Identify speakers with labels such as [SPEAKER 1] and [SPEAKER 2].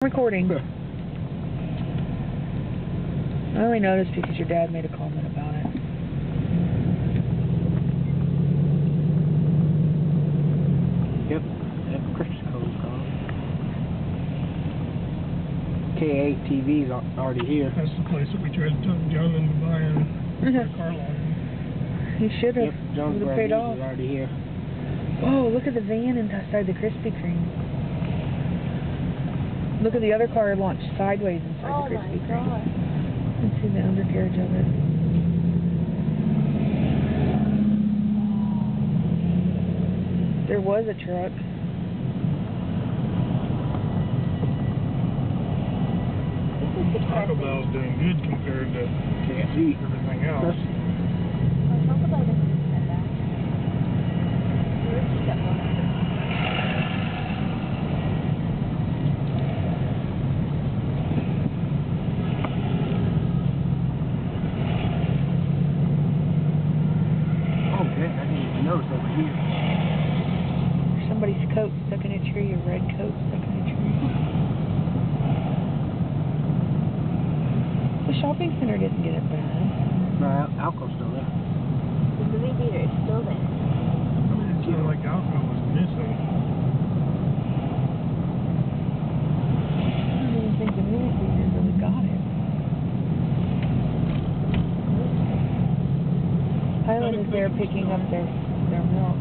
[SPEAKER 1] Recording. I only noticed because your dad made a comment about it.
[SPEAKER 2] Yep, that Christmas code's gone. K8 TV's already here.
[SPEAKER 3] That's the place that we tried to talk John into buying a car lot.
[SPEAKER 1] He should have.
[SPEAKER 2] Yep, John's
[SPEAKER 1] Would have paid off.
[SPEAKER 2] is already here.
[SPEAKER 1] Oh, look at the van inside the Krispy Kreme. Look at the other car launched sideways inside the Krispy Kreme. Let's see the undercarriage of it. There was a truck.
[SPEAKER 3] Taco Bell's doing good compared to
[SPEAKER 2] KFC.
[SPEAKER 3] everything else.
[SPEAKER 2] Over here.
[SPEAKER 1] Somebody's coat stuck in a tree, a red coat stuck in a tree. The shopping center didn't get it bad.
[SPEAKER 2] No, Alco's still there.
[SPEAKER 4] The movie theater is still there.
[SPEAKER 3] It seemed like Alco was missing.
[SPEAKER 1] I don't even think the movie theater really got it. Highland is there picking up their milk.